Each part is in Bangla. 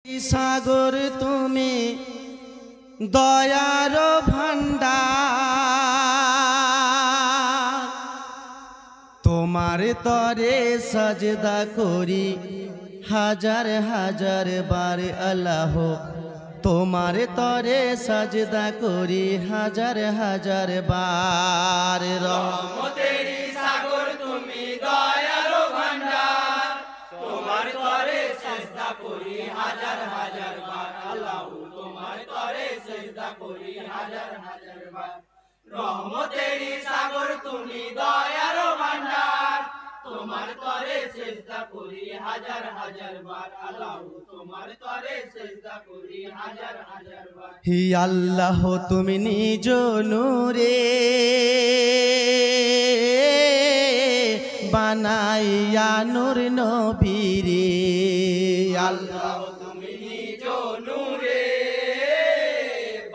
সাগর তুমি দয়ার ভান্ডার, তোমার তরে সাজদা করি হাজার হাজার বার আল্লাহ, তোমার তরে সাজদা করি হাজার হাজার বার। রহমতের সাগর তুমি দয়ার ভান্ডার, তোমার তরে সিজদা করি হাজার হাজার বার আল্লাহ, তোমার তরে সিজদা করি হাজার হাজার বার। রহমতের সাগর তুমি দয়ার ভান্ডার, তোমার তরে সিজদা করি হাজার হাজার বার আল্লাহ, তোমার তরে সিজদা করি হাজার হাজার বার। হি আল্লাহ তুমি নিজ নূরে বানাইয়া নূর নবীরে, আল্লাহ তুমি নিজ নূরে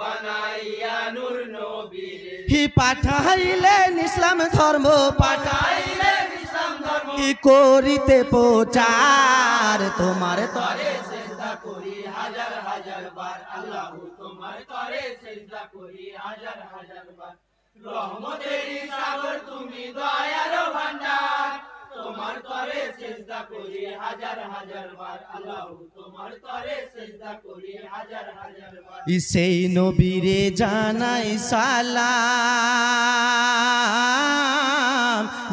বানাইয়া নূর নবীরে, হি পাঠাইলেন ইসলাম ধর্ম, পাঠাইলেন ইসলাম ধর্ম হি করিতে প্রচার, তোমার তরে সিজদা করি হাজার হাজার বার আল্লাহ, তোমার তরে সিজদা করি হাজার হাজার বার। রহমতের সাগর তুমি দয়ার ভান্ডার, তোমার তরে সিজদা করি হাজার হাজার বার আল্লাহ, তোমার তরে সিজদা করি হাজার হাজার বার। সেই নবীরে জানাই সালাম,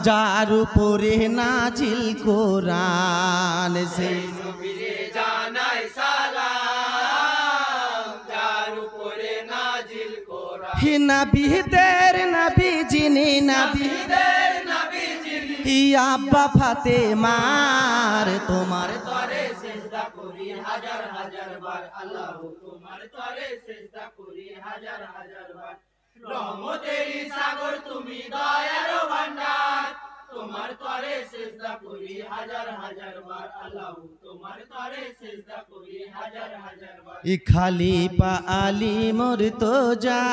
যার উপরে নাজিল কোরআন, সেই নবীরে জানাই সালাম, যার উপরে নাজিল কোরআন। হি নবীদের নবী যিনি নবী, নবীদের নবী যিনি, হি আব্বা ফাতেমার, তোমার তরে সিজদা করি হাজার হাজার বার আল্লাহ, তোমার তরে সিজদা করি হাজার হাজার বার। রহমতের সাগর তুমি দয়ার ভান্ডার, তোমার তরে সিজদা করি হাজার হাজার বার আল্লাহ, তোমার তরে সিজদা করি হাজার হাজার বার। ই খালিফা আলী মুর্তজা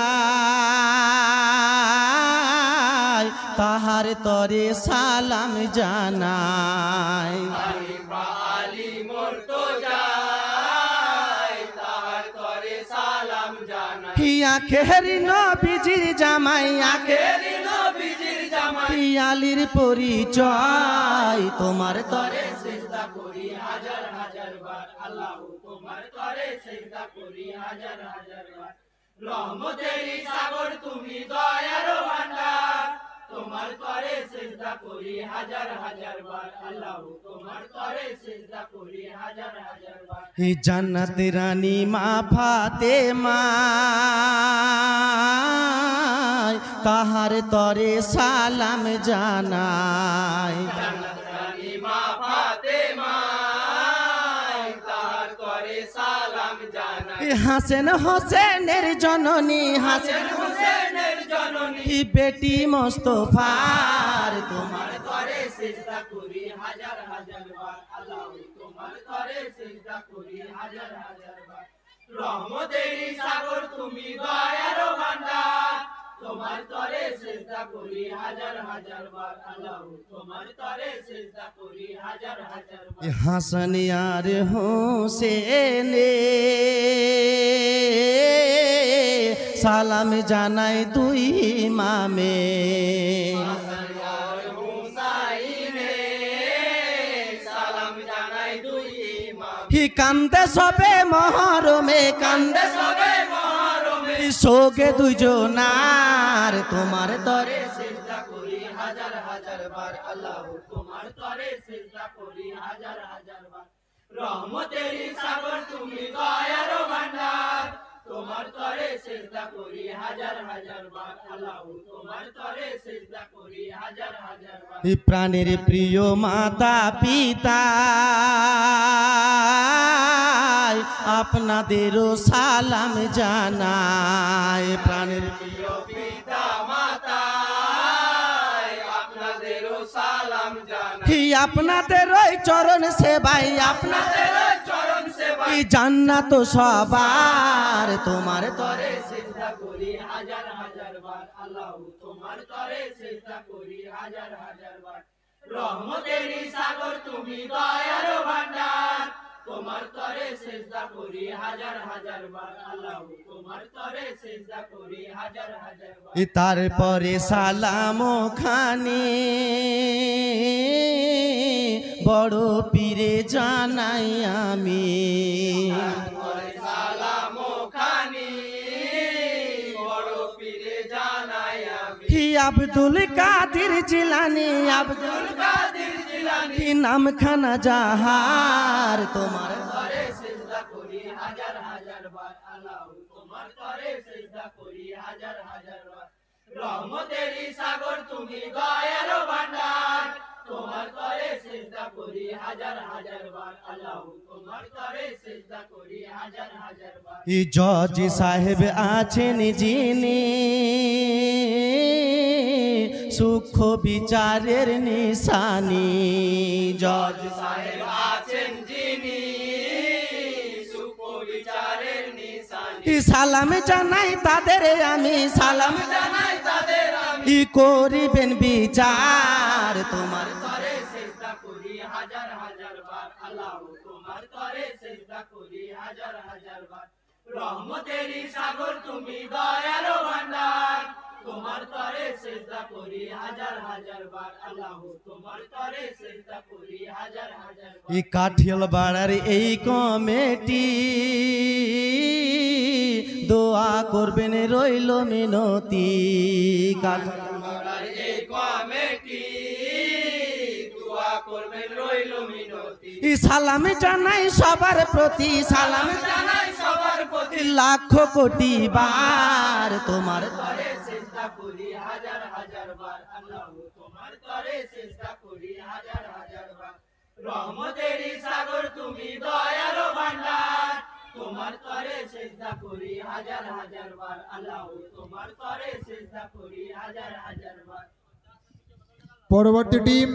তাহার তরে সালাম জানাই, খলিফা আলী মুর্তজা তাহার তরে সালাম জানাই। হি আখের নবীজির জামাই, আখের নবীজির জামাই, হি আলীর পরিচয়, তোমার তরে তরে সিজদা করি হাজার হাজার বার আল্লাহ, তোমার তরে সিজদা করি হাজার হাজার বার। রহমতের সাগর তুমি দয়ার ভান্ডার, তোমার তরে সিজদা করি হাজার হাজার বার আল্লাহ, তোমার তরে সিজদা করি হাজার হাজার বার। হি জান্নাত রানী মা ফাতেমা তাহার তরে সালাম জানাই, জান্নাত রানী মা ফাতেমা তাহার তরে সালাম জানাই। হাসেন হোসেনের জননী, হাসেন হুসেনের জননী, হি বেটি মোস্তফার, তোমার তরে সিজদা করি হাজার হাজার বার আল্লাহ, তোমার তরে সিজদা করি হাজার হাজার বার। রহমতের সাগর তুমি দয়ার ভান্ডার, তোমার তরে সিজদা করি হাজার হাজার বার আল্লাহ, তোমার তরে সিজদা করি হাজার হাজার বার। হাসান আর হোসেনে সালাম জানাই দুই ইমামে, হাসান আর হুসাইনে সালাম জানাই দুই ইমাম। হি কান্দে সবে মহরমে, কান্দে সবে মহরমে শোকে দুজনার, তোমার তরে সিজদা করি হাজার হাজার বার আল্লাহ, তোমার তরে সিজদা করি হাজার হাজার বার। রহমতের সাগর তুমি দয়ার ভান্ডার, তোমার তরে সিজদা করি হাজার হাজার বার আল্লাহ, তোমার তরে সিজদা করি হাজার হাজার বার। হি প্রাণের প্রিয় মাতা পিতা আপনাদেরও সালাম জানাই, প্রাণের প্রিয় পিতা মাতা আপনাদেরও সালাম জানাই। হি আপনাদের ওই চরণ সেবাই, আপনাদের আপনাদের চরণ সেবায় এই জান্নাত সবার, তোমার তরে তরে সিজদা করি হাজার হাজার বার আল্লাহ, তোমার তরে সিজদা করি হাজার হাজার বার। রহমতের সাগর তুমি দয়ার ভান্ডার, তোমার তরে সিজদা করি হাজার হাজার বার আল্লাহ তোমার তরে সিজদা করি হাজার হাজার বার তারপরে সালাম খানি বড় পীরে জানাই আমি তারপরে সালাম খানি বড় পীরে জানাই আমি আব্দুল কাদের জিলানি আব্দুল কাদের জিলানী নাম খানা জাহার তোমার তরে সিজদা করি হাজার হাজার বার আল্লাহ তোমার তরে সিজদা করি হাজার হাজার বার রহমতেরই সাগর তুমি দয়ার ভান্ডার তোমার তরে সিজদা করি হাজার হাজার বার আল্লাহ তোমার তরে সিজদা করি হাজার হাজার বার জজ সাহেব আছেন যিনি সূক্ষ্ম বিচারের নিশানি জজ সাহেব আছেন যিনি সুবিচারের নিশানি সালাম জানাই তাদের আমি সালাম জানাই তাদের আমি করিবেন বিচার তোমার তরে সিজদা করি হাজার হাজার বার আল্লাহ তোমার তরে সিজদা করি হাজার হাজার বার রহমতেরই সাগর তুমি দয়ার ভান্ডার তোমার তরে সিজদা করি হাজার হাজার বার আল্লাহ তোমার তরে সিজদা করি হাজার হাজার বার কাঠিয়াল বাড়ার এই কমিটি দোয়া করবেন রইল মিনতি আমার এই কমিটি দোয়া করবেন রইল মিনতি সালাম জানাই সবার প্রতি সালাম জানাই সবার প্রতি লাখ কোটি বার তোমার তরে সিজদা করি হাজার হাজার বার আল্লাহ তোমার তরে সিজদা করি হাজার হাজার বার রহমতেরই সাগর তুমি দয়ার ভান্ডার তোমার তরে সিজদা করি হাজার হাজার বার আল্লাহ তোমার তরে সিজদা করি হাজার হাজার বার পরবর্তী টিম